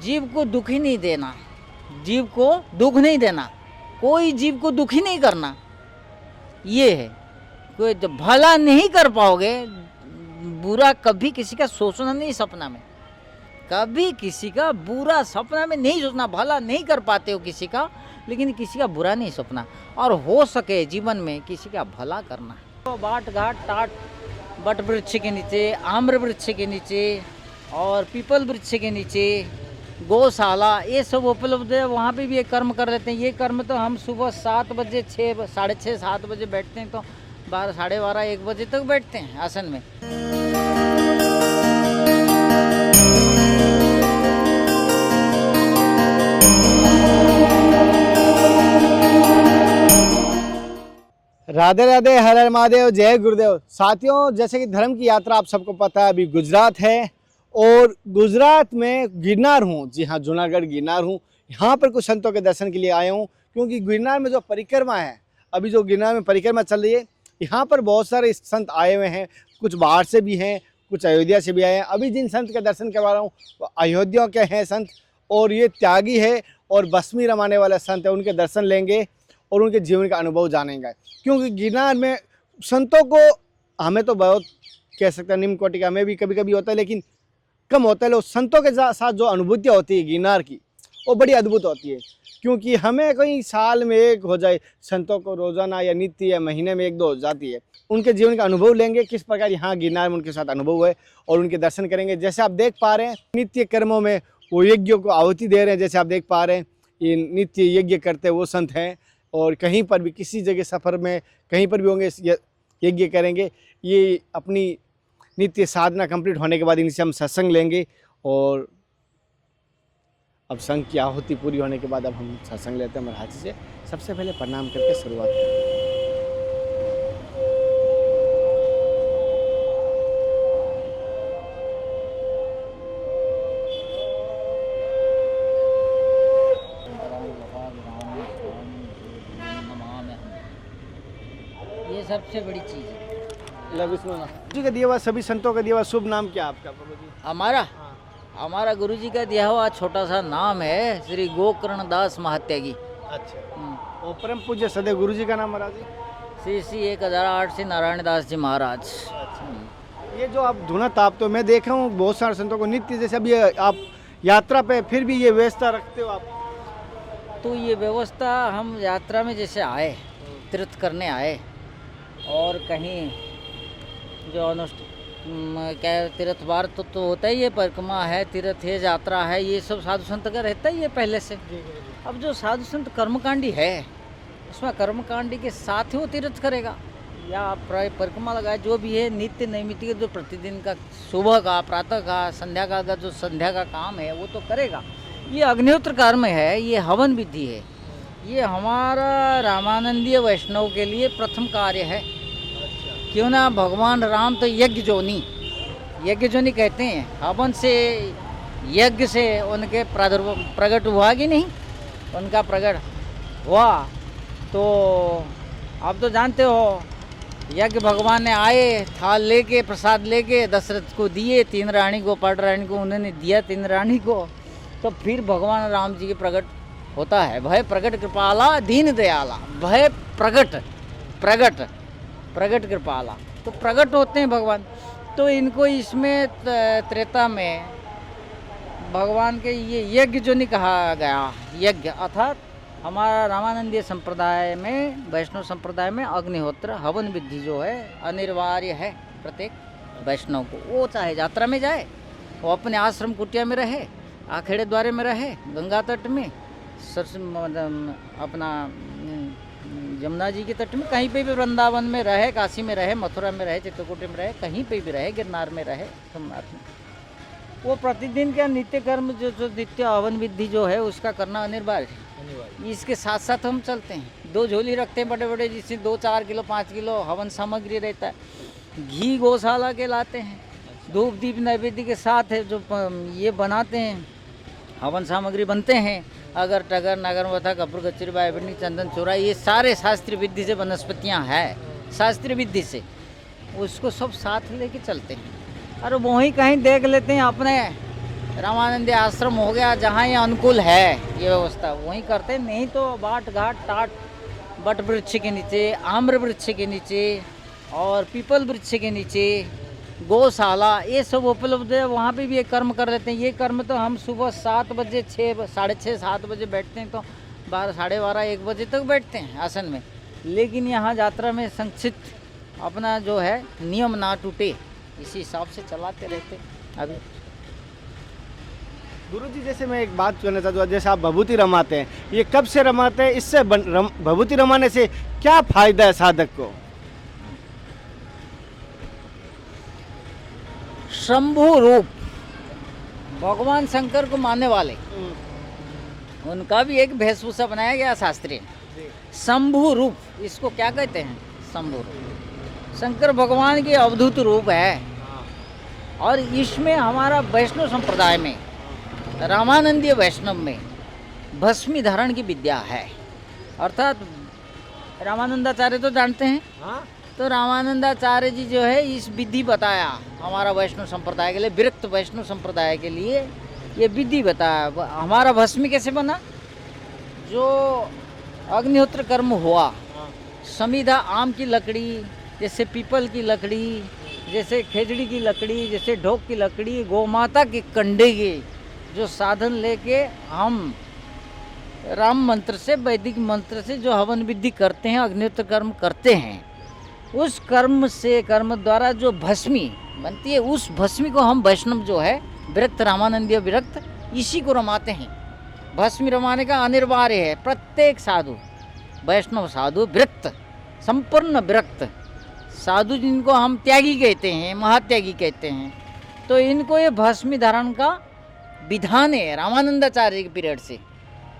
जीव को दुख ही नहीं देना, जीव को दुख नहीं देना, कोई जीव को दुखी नहीं करना, ये है। कोई जब भला नहीं कर पाओगे, बुरा कभी किसी का सोचना नहीं, सपना में कभी किसी का बुरा सपना में नहीं सोचना। भला नहीं कर पाते हो किसी का, लेकिन किसी का बुरा नहीं सोचना, और हो सके जीवन में किसी का भला करना। तो बाट घाट टाट बट वृक्ष के नीचे, आम्र वृक्ष के नीचे और पीपल वृक्ष के नीचे, गौशाला, ये सब उपलब्ध है। वहाँ पे भी ये कर्म कर लेते हैं। ये कर्म तो हम सुबह 7 बजे 6 साढ़े 6 7 बजे बैठते हैं, तो 12 साढ़े 12 1 बजे तक बैठते हैं आसन में। राधे राधे, हर हर महादेव, जय गुरुदेव। साथियों, जैसे कि धर्म की यात्रा आप सबको पता है, अभी गुजरात है और गुजरात में गिरनार हूँ। जी हाँ, जूनागढ़ गिरनार हूँ। यहाँ पर कुछ संतों के दर्शन के लिए आया हूँ, क्योंकि गिरनार में जो परिक्रमा है, अभी जो गिरनार में परिक्रमा चल रही है, यहाँ पर बहुत सारे संत आए हुए हैं। कुछ बाहर से भी हैं, कुछ अयोध्या से भी आए हैं। अभी जिन संत के दर्शन करवा रहा हूँ वो अयोध्या के हैं संत, और ये त्यागी है और भस्मी रमाने वाला संत है। उनके दर्शन लेंगे और उनके जीवन का अनुभव जानेंगे, क्योंकि गिरनार में संतों को, हमें तो बहुत कह सकते हैं निम्न कोटि का, हमें भी कभी कभी होता है, लेकिन कम होता है। लोग संतों के साथ जो अनुभूतियाँ होती है गिरनार की, वो बड़ी अद्भुत होती है। क्योंकि हमें कहीं साल में एक हो जाए, संतों को रोजाना या नित्य या महीने में 1-2 हो जाती है। उनके जीवन का अनुभव लेंगे, किस प्रकार यहाँ गिरनार में उनके साथ अनुभव है, और उनके दर्शन करेंगे। जैसे आप देख पा रहे हैं, नित्य कर्मों में वो यज्ञों को आहुति दे रहे हैं। जैसे आप देख पा रहे हैं, ये नित्य यज्ञ करते वो संत हैं, और कहीं पर भी किसी जगह सफ़र में कहीं पर भी होंगे, यज्ञ करेंगे। ये अपनी नित्य साधना कंप्लीट होने के बाद इनसे हम सत्संग लेंगे, और अब संघ की आहुति पूरी होने के बाद अब हम सत्संग लेते हैं महाराज से। सबसे पहले प्रणाम करके शुरुआत करें। ये सबसे बड़ी चीज़ है। जी का दिया हुआ, सभी संतों का दिया हुआ शुभ नाम क्या आपका प्रभु जी? हमारा गुरु जी का दिया हुआ छोटा सा नाम है श्री गोकर्ण दास महात्यागी। अच्छा। और परम पूज्य सदैव गुरु जी का नाम महाराज जी? श्री 1008 से नारायण दास जी महाराज। अच्छा। ये जो आप धुना तापते हो, मैं देख रहा हूँ बहुत सारे संतों को नित्य, जैसे अभी आप यात्रा पे फिर भी ये व्यवस्था रखते हो आप? तो ये व्यवस्था हम यात्रा में जैसे आए, तीर्थ करने आए, और कहीं जो क्या तीर्थ वार तो होता ही है, परिक्रमा है, तीर्थ है, यात्रा है, ये सब साधु संत का रहता ही है पहले से। अब जो साधु संत कर्मकांडी है, उसमें कर्मकांडी के साथ ही वो तीर्थ करेगा, या परिक्रमा लगाए, जो भी है नित्य नैमित्तिक जो प्रतिदिन का सुबह का, प्रातः का, संध्या का जो संध्या का काम है वो तो करेगा। ये अग्निहोत्र कर्म है, ये हवन विधि है, ये हमारा रामानंदीय वैष्णव के लिए प्रथम कार्य है। क्यों ना, भगवान राम तो यज्ञ जोनी कहते हैं। हवन से, यज्ञ से उनके प्रकट हुआ कि नहीं, उनका प्रकट हुआ। तो आप तो जानते हो, यज्ञ भगवान ने आए, थाल लेके, प्रसाद लेके दशरथ को दिए, 3 रानी को, पट रानी को उन्होंने दिया, 3 रानी को। तो फिर भगवान राम जी के प्रकट होता है। भय प्रकट कृपाला दीन दयाला, भय प्रकट कृपाला, तो प्रकट होते हैं भगवान। तो इनको इसमें त्रेता में भगवान के ये यज्ञ जो नहीं कहा गया, यज्ञ अर्थात हमारा रामानंदीय संप्रदाय में, वैष्णव संप्रदाय में अग्निहोत्र हवन विधि जो है अनिवार्य है प्रत्येक वैष्णव को। वो चाहे यात्रा में जाए, वो अपने आश्रम कुटिया में रहे, आखेड़े द्वारे में रहे, गंगा तट में, अपना यमुना जी के तट में, कहीं पे भी, वृंदावन में रहे, काशी में रहे, मथुरा में रहे, चित्रकूट में रहे, कहीं पे भी रहे, गिरनार में रहे, सोमनाथ में, वो प्रतिदिन का नित्य कर्म जो नित्य हवन विधि जो है उसका करना अनिवार्य है। इसके साथ साथ हम चलते हैं, 2 झोली रखते हैं बड़े बड़े, जिससे 2-4 किलो 5 किलो हवन सामग्री रहता है। घी गौशाला के लाते हैं, धूप दीप नैवेद्य के साथ है जो ये बनाते हैं, हवन सामग्री बनते हैं। अगर टगर, नगर वथा, कपूर, कचरी, बायबनी, चंदन, चूरा, ये सारे शास्त्रीय विधि से वनस्पतियाँ हैं, शास्त्रीय विधि से उसको सब साथ लेके चलते हैं। और वहीं कहीं देख लेते हैं अपने रामानंदी आश्रम हो गया, जहाँ ये अनुकूल है ये व्यवस्था वहीं करते हैं, नहीं तो बाट घाट टाट बट वृक्ष के नीचे, आम्र वृक्ष के नीचे और पीपल वृक्ष के नीचे, गौशाला, ये सब उपलब्ध है, वहाँ पे भी ये कर्म कर लेते हैं। ये कर्म तो हम सुबह 7 बजे 6 साढ़े 6 7 बजे बैठते हैं, तो 12 साढ़े 12 1 बजे तक बैठते हैं आसन में। लेकिन यहाँ यात्रा में संक्षिप्त अपना जो है नियम ना टूटे, इसी हिसाब से चलाते रहते अभी। गुरुजी, जैसे मैं एक बात कहना चाहता हूँ, जैसे आप भभूति रमाते हैं, ये कब से रमाते हैं? इससे भभूति रमाने से क्या फायदा है साधक को? शंभु रूप भगवान शंकर को मानने वाले, उनका भी एक वेशभूषा बनाया गया शास्त्रीय, शंभु रूप। इसको क्या कहते हैं? शंभु रूप शंकर भगवान की अवधूत रूप है। और इसमें हमारा वैष्णव संप्रदाय में, रामानंदीय वैष्णव में भस्मी धारण की विद्या है। अर्थात रामानंदाचार्य तो जानते हैं, तो रामानंदाचार्य जी जो है इस विधि बताया हमारा वैष्णव संप्रदाय के लिए, विरक्त वैष्णव संप्रदाय के लिए ये विधि बताया। हमारा भस्मी कैसे बना? जो अग्निहोत्र कर्म हुआ, समिधा आम की लकड़ी, जैसे पीपल की लकड़ी, जैसे खेजड़ी की लकड़ी, जैसे ढोक की लकड़ी, गौमाता के कंडे के जो साधन लेके हम राम मंत्र से, वैदिक मंत्र से जो हवन विधि करते हैं, अग्निहोत्र कर्म करते हैं, उस कर्म से, कर्म द्वारा जो भस्मी बनती है, उस भस्मी को हम वैष्णव जो है विरक्त, रामानंदीय विरक्त, इसी को रमाते हैं। भस्मी रमाने का अनिवार्य है प्रत्येक साधु, वैष्णव साधु विरक्त, संपूर्ण विरक्त साधु, जिनको हम त्यागी कहते हैं, महात्यागी कहते हैं, तो इनको ये भस्मी धारण का विधान है रामानंदाचार्य के पीरियड से।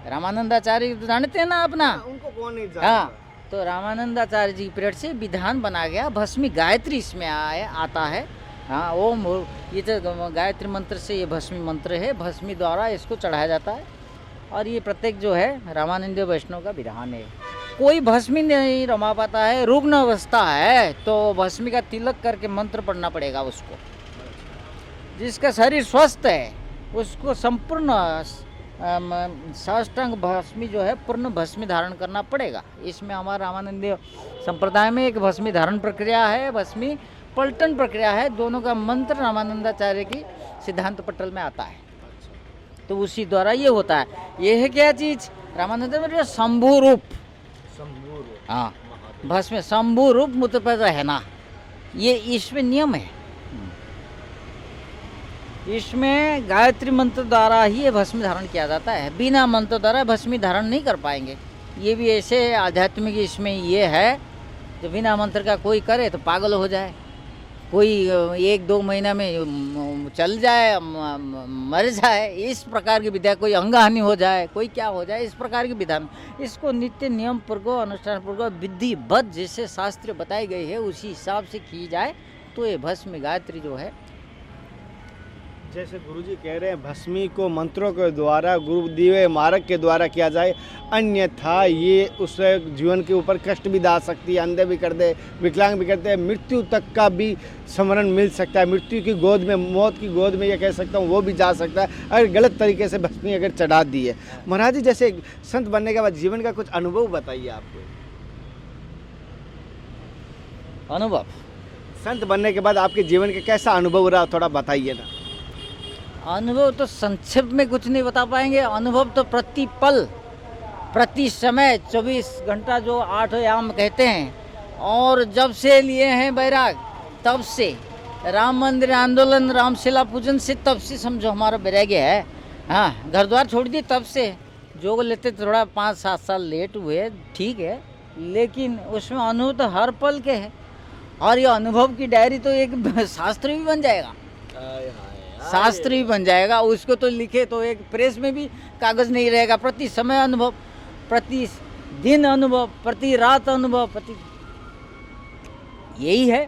रामानंदाचार्य तो जानते हैं ना अपना, उनको कौन नहीं जानता? हाँ, तो रामानंदाचार्य जी के पीरियड से विधान बना गया। भस्मी गायत्री इसमें आता है। हाँ, ओम, ये तो गायत्री मंत्र से ये भस्मी मंत्र है, भस्मी द्वारा इसको चढ़ाया जाता है। और ये प्रत्येक जो है रामानंदीय वैष्णव का विधान है। कोई भस्मी नहीं रमा पाता है, रुग्ण अवस्था है, तो भस्मी का तिलक करके मंत्र पढ़ना पड़ेगा उसको। जिसका शरीर स्वस्थ है उसको संपूर्ण साष्टांग भस्मी जो है पूर्ण भस्मी धारण करना पड़ेगा। इसमें हमारा रामानंदीय संप्रदाय में एक भस्मी धारण प्रक्रिया है, भस्मी पलटन प्रक्रिया है। दोनों का मंत्र रामानंदाचार्य की सिद्धांत पटल में आता है, तो उसी द्वारा ये होता है। ये है क्या चीज? रामानंद में शंभु रूप, हाँ, भस्म शंभु रूप मुझ पर रहना, ये इसमें नियम है। इसमें गायत्री मंत्र द्वारा ही ये भस्मी धारण किया जाता है, बिना मंत्र द्वारा भस्मी धारण नहीं कर पाएंगे। ये भी ऐसे आध्यात्मिक इसमें ये है, जो बिना मंत्र का कोई करे तो पागल हो जाए, कोई 1-2 महीना में चल जाए, मर जाए, इस प्रकार की विद्या, कोई अंगहानि हो जाए, कोई क्या हो जाए, इस प्रकार की विधान। इसको नित्य नियम पूर्वक, अनुष्ठान पूर्वक, विधिबद्ध जैसे शास्त्र बताई गई है उसी हिसाब से की जाए तो ये भस्मी गायत्री जो है। जैसे गुरुजी कह रहे हैं भस्मी को मंत्रों के द्वारा, गुरु दिए मार्ग के द्वारा किया जाए, अन्यथा ये उस जीवन के ऊपर कष्ट भी ला सकती है, अंधे भी कर दे, विकलांग भी कर दे, मृत्यु तक का भी स्मरण मिल सकता है, मृत्यु की गोद में, मौत की गोद में ये कह सकता हूँ, वो भी जा सकता है अगर गलत तरीके से भस्मी अगर चढ़ा दी है। महाराज जी, जैसे संत बनने के बाद जीवन का कुछ अनुभव बताइए आपको। अनुभव, संत बनने के बाद आपके जीवन का कैसा अनुभव रहा, थोड़ा बताइए ना। अनुभव तो संक्षेप में कुछ नहीं बता पाएंगे। अनुभव तो प्रति पल, प्रति समय, 24 घंटा जो 8 याम कहते हैं, और जब से लिए हैं बैराग तब से, राम मंदिर आंदोलन, रामशिला पूजन से, तब से समझो हमारा वैराग्य है। हाँ, घर द्वार छोड़ दिए तब से। जोग लेते थोड़ा 5-7 साल लेट हुए, ठीक है, लेकिन उसमें अनुभव तो हर पल के है। और ये अनुभव की डायरी तो एक शास्त्र भी बन जाएगा, शास्त्र भी बन जाएगा। उसको तो लिखे तो एक प्रेस में भी कागज नहीं रहेगा। प्रति समय अनुभव, प्रति दिन अनुभव, प्रति रात अनुभव, प्रति, यही है।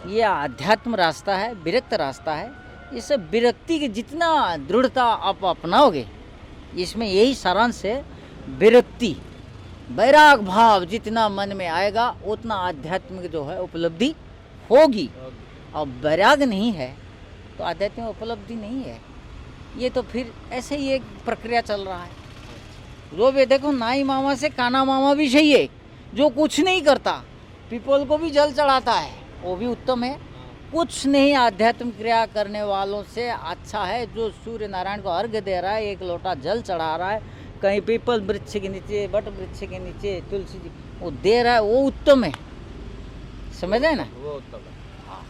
ये आध्यात्म रास्ता है, विरक्त रास्ता है। इस विरक्ति की जितना दृढ़ता आप अपनाओगे, इसमें यही सारांश है। विरक्ति, वैराग भाव जितना मन में आएगा उतना आध्यात्मिक जो है उपलब्धि होगी। और वैराग नहीं है तो आध्यात्मिक उपलब्धि नहीं है। ये तो फिर ऐसे ही एक प्रक्रिया चल रहा है। जो भी देखो, नाई मामा से काना मामा भी सही है, जो कुछ नहीं करता, पीपल को भी जल चढ़ाता है, वो भी उत्तम है। कुछ नहीं आध्यात्मिक क्रिया करने वालों से अच्छा है जो सूर्य नारायण को अर्घ्य दे रहा है, एक लोटा जल चढ़ा रहा है, कहीं पीपल वृक्ष के नीचे, बट वृक्ष के नीचे, तुलसी जी वो दे रहा है, वो उत्तम है। समझ रहे ना, वो उत्तम है। हाँ।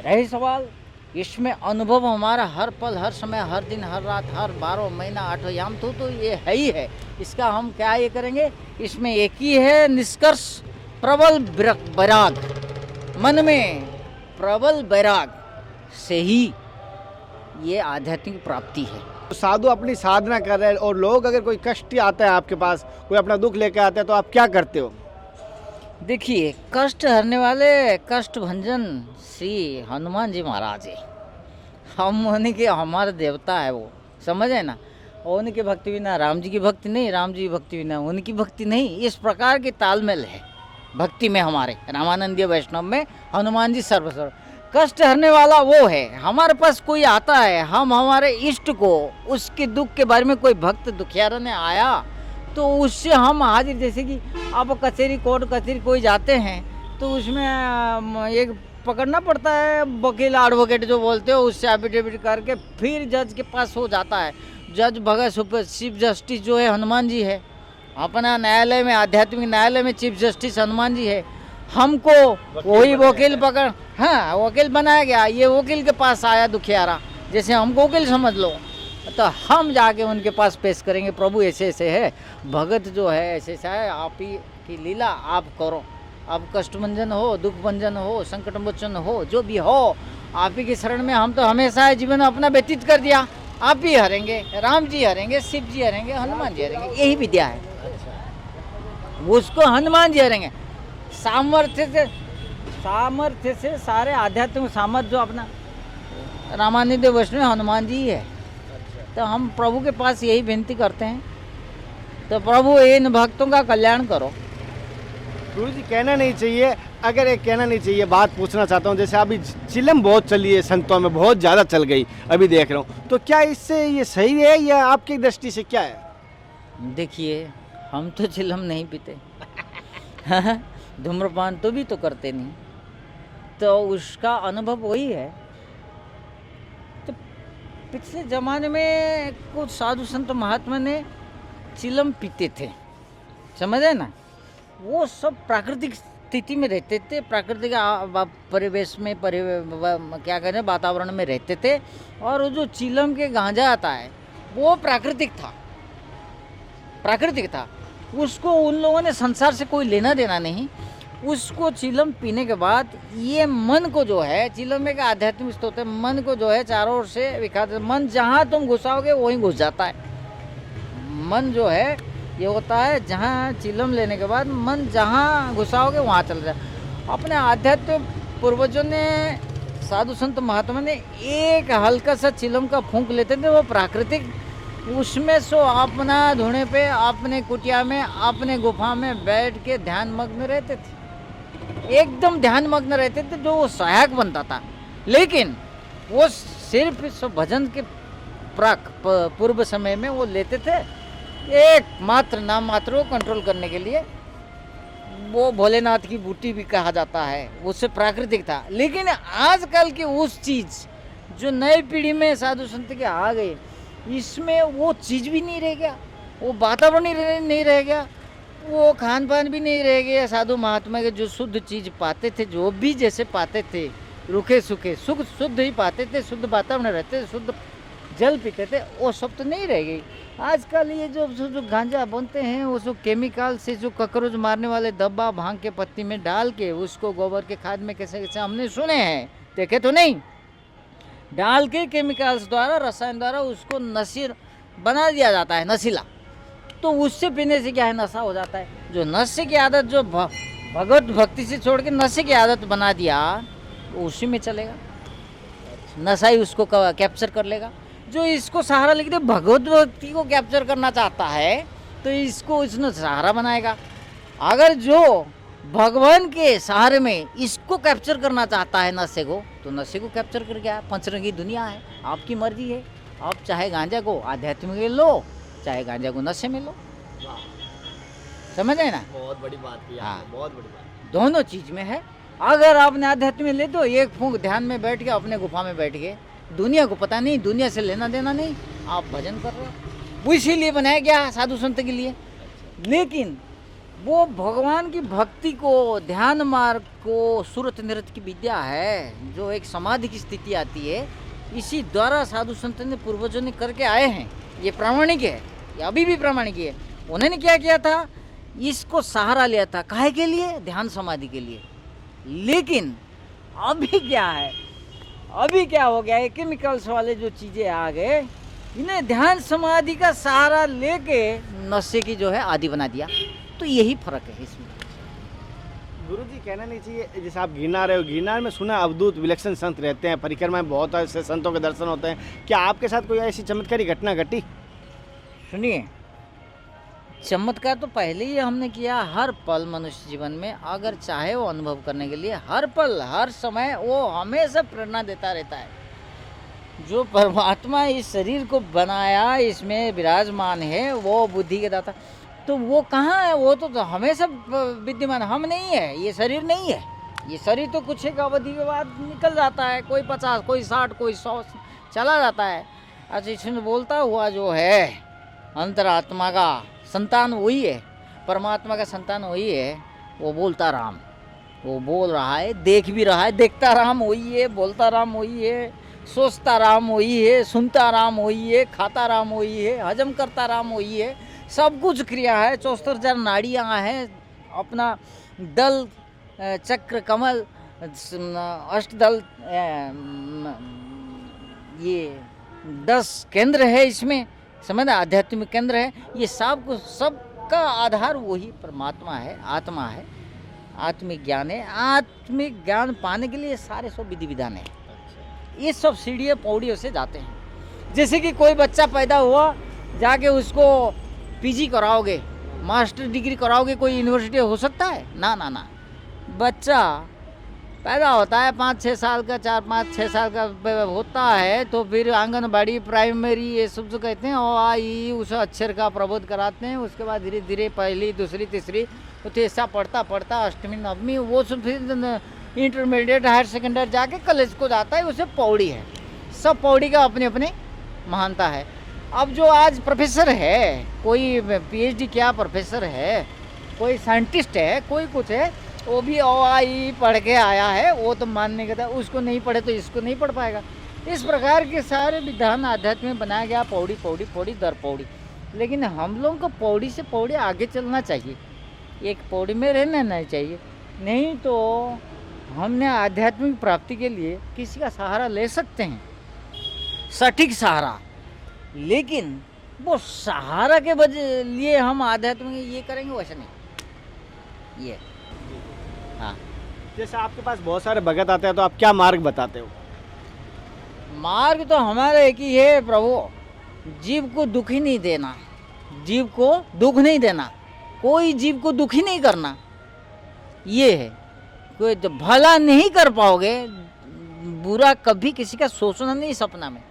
रही सवाल, इसमें अनुभव हमारा हर पल, हर समय, हर दिन, हर रात, हर 12 महीना, 8 याम तो ये है ही है। इसका हम क्या ये करेंगे, इसमें एक ही है निष्कर्ष, प्रबल वैराग, मन में प्रबल वैराग से ही ये आध्यात्मिक प्राप्ति है। तो साधु अपनी साधना कर रहे हैं और लोग अगर कोई कष्ट आता है आपके पास, कोई अपना दुख लेके आता है, तो आप क्या करते हो? देखिए, कष्ट हरने वाले कष्ट भंजन श्री हनुमान जी महाराज है। हम उन्हीं के, हमारे देवता है वो, समझे ना। और उनकी भक्ति बिना राम जी की भक्ति नहीं, राम जी की भक्ति बिना उनकी भक्ति नहीं। इस प्रकार की तालमेल है भक्ति में हमारे रामानंदीय वैष्णव में। हनुमान जी सर्वसर्व कष्ट हरने वाला वो है। हमारे पास कोई आता है, हम हमारे इष्ट को, उसके दुख के बारे में कोई भक्त दुखियारा ने आया तो उससे हम हाजिर, जैसे कि आप कचहरी, कोर्ट कचहरी कोई जाते हैं तो उसमें एक पकड़ना पड़ता है, वकील एडवोकेट जो बोलते हो, उससे एफिडेविट करके फिर जज के पास हो जाता है। जज भगत सुपर चीफ जस्टिस जो है हनुमान जी है। अपना न्यायालय में, आध्यात्मिक न्यायालय में चीफ जस्टिस हनुमान जी है। हमको वही वकील पकड़, हाँ वकील बनाया गया, ये वकील के पास आया दुखियारा, जैसे हमको वकील समझ लो, तो हम जाके उनके पास पेश करेंगे, प्रभु ऐसे ऐसे है, भगत जो है ऐसे ऐसा है, आप ही की लीला आप करो, आप कष्ट भंजन हो, दुख भंजन हो, संकट मोचन हो, जो भी हो, आप ही की शरण में हम तो हमेशा जीवन अपना व्यतीत कर दिया। आप ही हरेंगे, राम जी हरेंगे, शिव जी हरेंगे, हनुमान जी हरेंगे, यही विद्या है। उसको हनुमान जी हरेंगे। सामर्थ्य से सारे आध्यात्मिक सामर्थ्य जो अपना रामानंद वैष्णव हनुमान जी ही है। तो हम प्रभु के पास यही विनती करते हैं, तो प्रभु इन भक्तों का कल्याण करो। गुरु जी, कहना नहीं चाहिए, अगर एक कहना नहीं चाहिए, बात पूछना चाहता हूँ, जैसे अभी चिलम बहुत चली है, संतों में बहुत ज़्यादा चल गई, अभी देख रहा हूँ, तो क्या इससे ये सही है या आपकी दृष्टि से क्या है? देखिए, हम तो चिलम नहीं पीते धूम्रपान तो भी तो करते नहीं, तो उसका अनुभव वही है। तो पिछले ज़माने में कुछ साधु संत महात्मा ने चिलम पीते थे, समझे ना। वो सब प्राकृतिक स्थिति में रहते थे, प्राकृतिक परिवेश में, क्या करें, वातावरण में रहते थे। और वो जो चिलम के गांजा आता है वो प्राकृतिक था। उसको उन लोगों ने संसार से कोई लेना देना नहीं। उसको चिलम पीने के बाद ये मन को जो है, चिलम एक आध्यात्मिक स्रोत है, मन को जो है चारों ओर से विखाते, मन जहाँ तुम घुसाओगे वहीं घुस जाता है। मन जो है ये होता है, जहाँ चिलम लेने के बाद मन जहाँ घुसाओगे वहाँ चल जाए। अपने आध्यात्मिक पूर्वजों ने, साधु संत महात्मा ने एक हल्का सा चिलम का फूंक लेते थे, वो प्राकृतिक, उसमें सो अपना धुने पे, अपने कुटिया में, अपने गुफा में बैठ के ध्यान मग्न रहते थे, एकदम ध्यान मग्न रहते थे, जो वो सहायक बनता था। लेकिन वो सिर्फ भजन के पूर्व समय में वो लेते थे, एक मात्र नाम मात्र को कंट्रोल करने के लिए। वो भोलेनाथ की बूटी भी कहा जाता है, उससे प्राकृतिक था। लेकिन आजकल की उस चीज़ जो नई पीढ़ी में साधु संत के आ गए, इसमें वो चीज़ भी नहीं रह गया, वो वातावरण नहीं रह गया, वो खान पान भी नहीं रह गया। साधु महात्मा के जो शुद्ध चीज़ पाते थे, जो भी जैसे पाते थे, रुखे सूखे सुख शुद्ध ही पाते थे, शुद्ध वातावरण रहते थे, शुद्ध जल पीते थे, वो सब तो नहीं रह गई। आजकल ये जो गांजा बनते हैं, वो जो केमिकल से, जो ककरोच मारने वाले दब्बा भांग के पत्ती में डाल के उसको गोबर के खाद में कैसे कैसे हमने सुने हैं, देखे तो नहीं, डाल के केमिकल्स द्वारा, रसायन द्वारा उसको नशीर बना दिया जाता है, नशीला। तो उससे पीने से क्या है, नशा हो जाता है। जो नशे की आदत, जो भगवत भक्ति से छोड़ के नशे की आदत बना दिया, तो उसी में चलेगा, नशा ही उसको कैप्चर कर लेगा। जो इसको सहारा लेके भगवत भक्ति को कैप्चर करना चाहता है, तो इसको इसने सहारा बनाएगा। अगर जो भगवान के सहारे में इसको कैप्चर करना चाहता है नशे को, तो नशे को कैप्चर कर गया। पंचरंगी दुनिया है, आपकी मर्जी है। आप चाहे गांजा को आध्यात्मिक में लो, चाहे गांजा को नशे में लो। समझ रहे ना? बहुत बड़ी बात की हाँ। आपने, बहुत बड़ी बात। दोनों चीज में है। अगर आपने आध्यात्म में ले दो, एक फूंक ध्यान में बैठ के अपने गुफा में बैठ गए, दुनिया को पता नहीं, दुनिया से लेना देना नहीं, आप भजन कर रहे हो। वो इसीलिए बनाया गया साधु संत के लिए। लेकिन वो भगवान की भक्ति को, ध्यान मार्ग को, सूरत नृत्य की विद्या है, जो एक समाधि की स्थिति आती है, इसी द्वारा साधु संत ने, पूर्वजों ने करके आए हैं। ये प्रामाणिक है, ये अभी भी प्रामाणिक है। उन्होंने क्या किया था, इसको सहारा लिया था, काहे के लिए? ध्यान समाधि के लिए। लेकिन अभी क्या है, अभी क्या हो गया है, केमिकल्स वाले जो चीज़ें आ गए, इन्हें ध्यान समाधि का सहारा लेके नशे की जो है आदि बना दिया। तो यही फर्क है इसमें। गुरुजी कहना नहीं चाहिए, जैसे आप गिरनार रहे हो, गिरनार में सुना अवधूत विलक्षण संत रहते हैं, परिक्रमा में बहुत ऐसे संतों के दर्शन होते हैं। क्या आपके साथ कोई ऐसी चमत्कारी घटना घटी? सुनिए, चमत्कार तो पहले ही हमने किया। हर पल मनुष्य जीवन में अगर चाहे वो अनुभव करने के लिए, हर पल हर समय वो हमेशा प्रेरणा देता रहता है। जो परमात्मा इस शरीर को बनाया, इसमें विराजमान है, वो बुद्धि के दाता, तो वो कहाँ है? वो तो हमेशा विद्यमान, हम नहीं है, ये शरीर नहीं है। ये शरीर तो कुछ एक अवधि के बाद निकल जाता है, कोई 50, कोई 60, कोई 100 चला जाता है। अच्छा, इसमें बोलता हुआ जो है अंतरात्मा का संतान वही है, परमात्मा का संतान वही है। वो बोलता राम, वो बोल रहा है, देख भी रहा है, देखता राम वही है, बोलता राम वही है, सोचता राम वही है, सुनता राम वही है, खाता राम वही है, हजम करता राम वही है। सब कुछ क्रिया है। 74,000 नाड़ियाँ हैं। अपना दल, चक्र, कमल, अष्टदल, ये 10 केंद्र है इसमें, समझ, आध्यात्मिक केंद्र है। ये सब कुछ, सबका आधार वही परमात्मा है, आत्मा है, आत्मिक ज्ञान है। आत्मिक ज्ञान पाने के लिए सारे सब विधि विधान है। ये सब सीढ़ियों पौड़ियों से जाते हैं। जैसे कि कोई बच्चा पैदा हुआ, जाके उसको पीजी कराओगे, मास्टर डिग्री कराओगे, कोई यूनिवर्सिटी हो सकता है? ना ना ना। बच्चा पैदा होता है 5-6 साल का, 4-5-6 साल का होता है, तो फिर आंगनबाड़ी, प्राइमरी, ये सब जो कहते हैं, ओ आ ई, उस अक्षर का प्रबोध कराते हैं। उसके बाद धीरे धीरे पहली, दूसरी, तीसरी, तो ऐसा पढ़ता पढ़ता अष्टमी, नवमी, वो सब फिर इंटरमीडिएट, हायर सेकेंडरी जाके कॉलेज को जाता है। उसे पौड़ी है। सब पौड़ी का अपने अपने महानता है। अब जो आज प्रोफेसर है, कोई पीएचडी किया प्रोफेसर है, कोई साइंटिस्ट है, कोई कुछ है, वो भी ओ आ ई पढ़ के आया है, वो तो मानने का था। उसको नहीं पढ़े तो इसको नहीं पढ़ पाएगा। इस प्रकार के सारे विधान आध्यात्म में बनाया गया, पौड़ी पौड़ी पौड़ी दर पौड़ी। लेकिन हम लोगों को पौड़ी से पौड़ी आगे चलना चाहिए, एक पौड़ी में रहना नहीं चाहिए। नहीं तो हमने आध्यात्मिक प्राप्ति के लिए किसी का सहारा ले सकते हैं, सटीक सहारा, लेकिन वो सहारा के लिए हम आध्यात्म में ये करेंगे, वैसे नहीं। ये हाँ, जैसे आपके पास बहुत सारे भगत आते हैं, तो आप क्या मार्ग बताते हो? मार्ग तो हमारा एक ही है प्रभु, जीव को दुख ही नहीं देना, जीव को दुख नहीं देना, कोई जीव को दुखी नहीं करना। ये है। कोई तो भला नहीं कर पाओगे, बुरा कभी किसी का सोचना नहीं, सपना में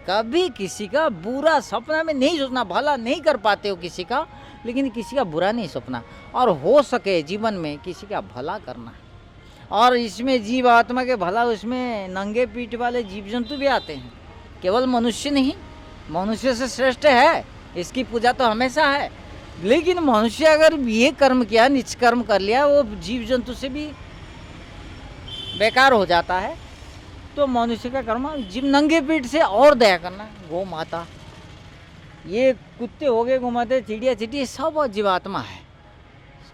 कभी किसी का बुरा सपना में नहीं सोचना। भला नहीं कर पाते हो किसी का, लेकिन किसी का बुरा नहीं सोचना। और हो सके जीवन में किसी का भला करना। और इसमें जीव आत्मा के भला, उसमें नंगे पीठ वाले जीव जंतु भी आते हैं, केवल मनुष्य नहीं। मनुष्य से श्रेष्ठ है, इसकी पूजा तो हमेशा है। लेकिन मनुष्य अगर ये कर्म किया, निष्कर्म कर लिया, वो जीव जंतु से भी बेकार हो जाता है। तो मनुष्य का कर्म, जीव नंगे पीठ से और दया करना। गौ माता, ये कुत्ते हो गए, गौ माता, चिड़िया चिड़िया, सब जीवात्मा है।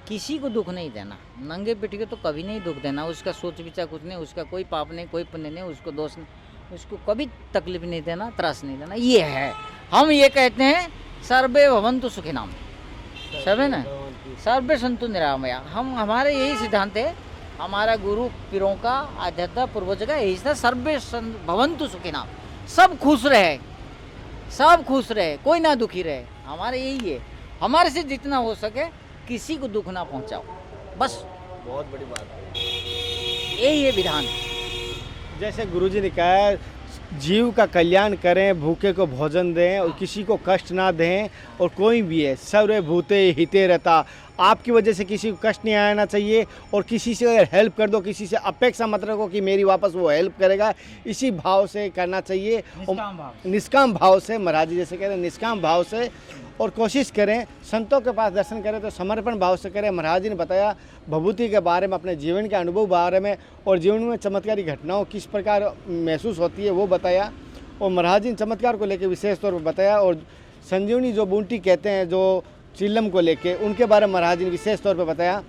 किसी को दुख नहीं देना, नंगे पीठ के तो कभी नहीं दुख देना। उसका सोच विचार कुछ नहीं, उसका कोई पाप नहीं, कोई पुण्य नहीं, उसको दोष नहीं, उसको कभी तकलीफ नहीं देना, त्रास नहीं देना। ये है, हम ये कहते हैं सर्वे भवन्तु सुखिनाम, सब है ना, सर्वे सन्तु निरामया। हम, हमारे यही सिद्धांत है, हमारा गुरु पीरों का, आध्यात्म पूर्वज का यही था, सर्वे भवन्तु सुखिनाम, सब खुश रहे, सब खुश रहे, कोई ना दुखी रहे। हमारे यही है, हमारे से जितना हो सके किसी को दुख ना पहुंचाओ, बस। बहुत बड़ी बात है। यही है विधान। जैसे गुरुजी ने कहा है, जीव का कल्याण करें, भूखे को भोजन दें और किसी को कष्ट ना दें, और कोई भी है सर्वे भूते हिते रहता। आपकी वजह से किसी को कष्ट नहीं आना चाहिए, और किसी से अगर हेल्प कर दो, किसी से अपेक्षा मत रखो कि मेरी वापस वो हेल्प करेगा, इसी भाव से करना चाहिए। निष्काम भाव से, महाराज जी जैसे कह रहे हैं, निष्काम भाव से। और कोशिश करें संतों के पास दर्शन करें तो समर्पण भाव से करें। महाराज जी ने बताया भभूति के बारे में, अपने जीवन के अनुभव बारे में, और जीवन में चमत्कारी घटनाओं किस प्रकार महसूस होती है वो बताया। और महाराज जी ने चमत्कार को लेकर विशेष तौर पर बताया, और संजीवनी जो बूंटी कहते हैं जो चिल्लम को लेके, उनके बारे में महाराज जी ने विशेष तौर पर बताया।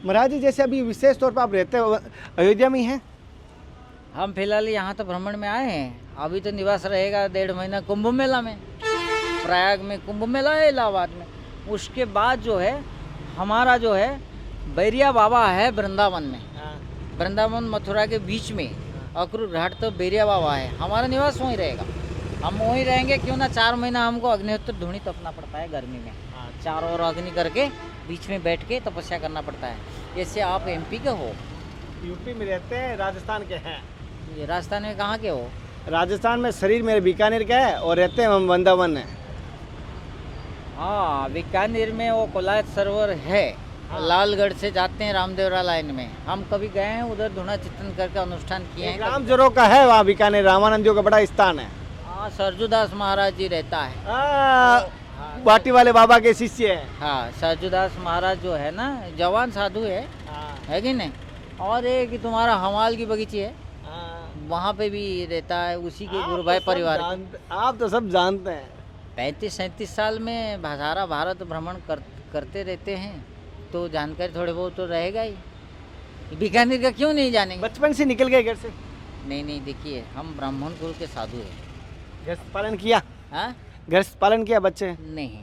महाराज जी जैसे अभी विशेष तौर पर आप रहते हो अयोध्या में ही हैं? हम फिलहाल यहाँ तो भ्रमण में आए हैं, अभी तो निवास रहेगा 1.5 महीना कुंभ मेला में। प्रयाग में कुंभ मेला है, इलाहाबाद में। उसके बाद जो है हमारा जो है बैरिया बाबा है वृंदावन में, वृंदावन मथुरा के बीच में अक्रूर घाट तो बैरिया बाबा है, हमारा निवास वहीं रहेगा। हम वहीं रहेंगे, क्यों ना 4 महीना हमको अग्निहोत्र धूनी तपना पड़ता है गर्मी में, 4 और अग्नि करके बीच में बैठ के तपस्या करना पड़ता है। जैसे आप MP के हो? यूपी में रहते हैं, राजस्थान के हैं। ये राजस्थान में कहाँ के हो? राजस्थान में शरीर मेरे बीकानेर का है, और रहते हैं हम वृंदावन में। हाँ, बीकानेर में वो कोलायत सरोवर है, लालगढ़ से जाते हैं रामदेवरा लाइन में। हम कभी गए हैं उधर, धुना चिंतन करके अनुष्ठान किए हैं। राम जरो का है वहाँ बीकानेर, रामानंदियों का बड़ा स्थान है। हाँ, सरजूदास महाराज जी रहता है, बाटी वाले बाबा के शिष्य है। हाँ, सरजूदास महाराज जो है ना, जवान साधु है कि नहीं। और एक कि तुम्हारा हमाल की बगीची है, वहाँ पे भी रहता है, उसी के गुरु भाई परिवार। आप तो सब जानते हैं। 35-37 साल में सारा भारत भ्रमण करते रहते हैं, तो जानकारी थोड़े बहुत तो रहेगा ही। बीकानेर का क्यों नहीं जानेंगे? बचपन से निकल गए घर से? नहीं, देखिए हम ब्राह्मण कुल के साधु हैं। घर से पालन किया? हाँ, घर से पालन किया बच्चे? नहीं,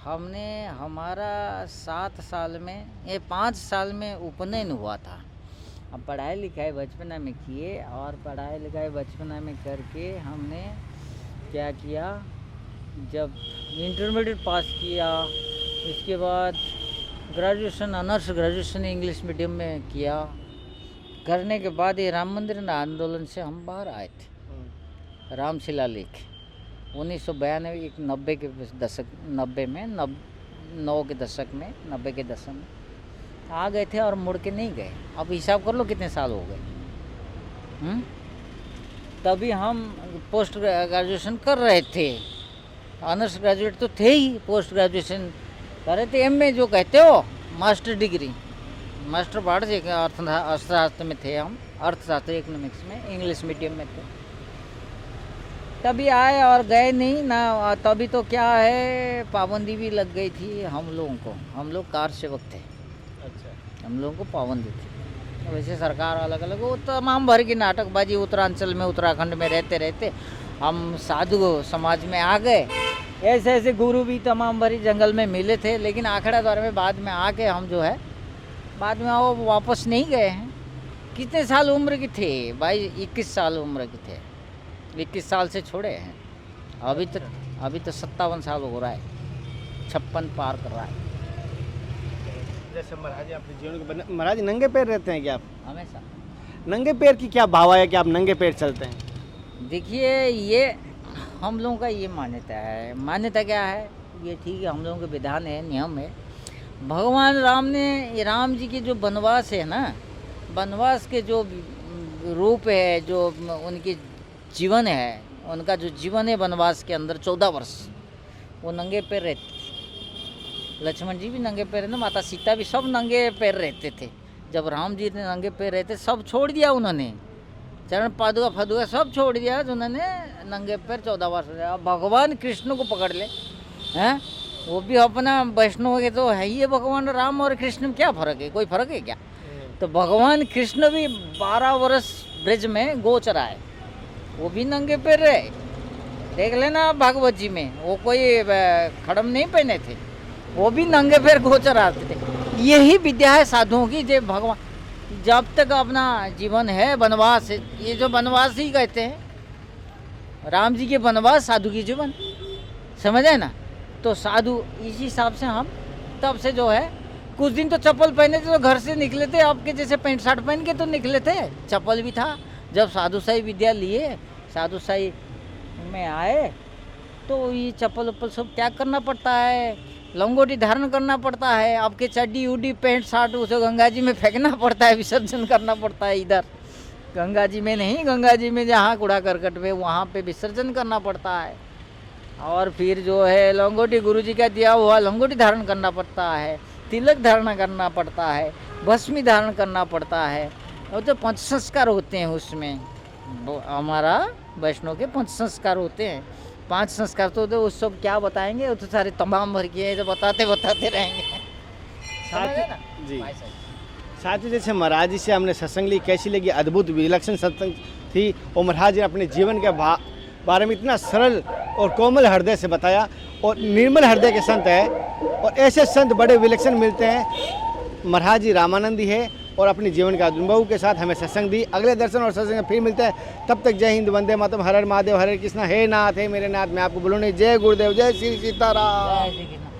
हमने हमारा 7 साल में, ये 5 साल में उपनयन हुआ था। अब पढ़ाई लिखाई बचपना में किए, और पढ़ाई लिखाई बचपना में करके हमने क्या किया, जब इंटरमीडिएट पास किया, इसके बाद graduation, honours graduation English medium में किया। करने के बाद ये राम मंदिर आंदोलन से हम बाहर आए थे। राम शिलालेख 1992, 90 के दशक, 90 में, 9 के दशक में, 90 के दशक में आ गए थे और मुड़ के नहीं गए। अब हिसाब कर लो कितने साल हो गए। तभी हम पोस्ट ग्रेजुएशन कर रहे थे, ऑनर्स ग्रेजुएट तो थे ही, पोस्ट ग्रेजुएशन कर रहे थे, MA जो कहते हो, मास्टर डिग्री, मास्टर पार्ट से अर्थशास्त्र में थे हम, अर्थशास्त्र इकोनॉमिक्स में, इंग्लिश मीडियम में थे। तभी आए और गए नहीं ना। तभी तो क्या है, पाबंदी भी लग गई थी हम लोगों को, हम लोग कार सेवक थे। अच्छा। हम लोगों को पाबंदी थी। वैसे सरकार अलग अलग, वो तमाम भर की नाटकबाजी, उत्तरांचल में, उत्तराखंड में रहते रहते हम साधु समाज में आ गए। ऐसे ऐसे गुरु भी तमाम भरी जंगल में मिले थे, लेकिन आखड़ा द्वार में बाद में आके हम जो है, बाद में वो वापस नहीं गए हैं। कितने साल उम्र के थे भाई? 21 साल उम्र के थे, 21 साल से छोड़े हैं। अभी तो 57 साल हो रहा है, 56 पार कर रहा है। जैसे महाराज जी अपने जीवन को महाराज जी नंगे पैर रहते हैं क्या आप? हमेशा नंगे पैर की क्या भाव है कि आप नंगे पैर चलते हैं? देखिए, ये हम लोगों का ये मान्यता है। मान्यता क्या है ये? ठीक है, हम लोगों के विधान है, नियम है। भगवान राम ने, राम जी के जो वनवास है ना, वनवास के जो रूप है, जो उनके जीवन है, उनका जो जीवन है वनवास के अंदर 14 वर्ष, वो नंगे पैर रहते। लक्ष्मण जी भी नंगे पैर ना, माता सीता भी, सब नंगे पैर रहते थे। जब राम जी ने नंगे पैर रहते, सब छोड़ दिया उन्होंने, चरण पादुका फदुका सब छोड़ दिया, तो उन्होंने नंगे पैर 14 वर्ष रहे। अब भगवान कृष्ण को पकड़ ले हैं, वो भी अपना वैष्णव के तो है ही है। भगवान राम और कृष्ण में क्या फ़र्क है? कोई फ़र्क है क्या? तो भगवान कृष्ण भी 12 वर्ष ब्रज में गोचरा है, वो भी नंगे पैर रहे। देख लेना आप भागवत जी में, वो कोई खड़म नहीं पहने थे, वो भी नंगे पैर गोचर आते थे। यही विद्या है साधुओं की। जब भगवान, जब तक अपना जीवन है वनवास, ये जो वनवास ही कहते हैं, राम जी के वनवास, साधु की जीवन, समझे ना। तो साधु इस हिसाब से हम तब से जो है कुछ दिन तो चप्पल पहने थे तो घर से निकले थे, आपके जैसे पैंट शर्ट पहन के तो निकले थे, चप्पल भी था। जब साधु साई विद्या लिए, साधु साई में आए, तो ये चप्पल उप्पल सब त्याग करना पड़ता है, लंगोटी धारण करना पड़ता है, आपके चड्डी उड्डी पैंट शर्ट उसे गंगा जी में फेंकना पड़ता है, विसर्जन करना पड़ता है। इधर गंगा जी में नहीं, गंगा जी में जहाँ कूड़ा करकट में वहाँ पे विसर्जन करना पड़ता है। और फिर जो है लंगोटी गुरुजी का दिया हुआ लंगोटी धारण करना पड़ता है, तिलक धारण करना पड़ता है, भस्मी धारण करना पड़ता है। और तो 5 संस्कार होते हैं उसमें, हमारा वैष्णव के 5 संस्कार होते हैं। 5 संस्कार तो उस सब क्या बताएंगे, वो तो सारे तमाम भर के जो बताते रहेंगे। साथ जी साथ ही जैसे महाराज जी से हमने सत्संग ली, कैसी लगी? अद्भुत विलक्षण सत्संग थी। और महाराज जी ने अपने जीवन के बारे में इतना सरल और कोमल हृदय से बताया, और निर्मल हृदय के संत है, और ऐसे संत बड़े विलक्षण मिलते हैं। महाराज जी रामानंदी है और अपने जीवन का अनुभव के साथ हमें सत्संग दी। अगले दर्शन और सत्संग में फिर मिलते हैं, तब तक जय हिंद, वंदे मातरम, हर हर महादेव, हरे कृष्णा, हे नाथ हे मेरे नाथ। मैं आपको बोलूँ नहीं, जय गुरुदेव, जय श्री सीताराम। जय श्री कृष्ण।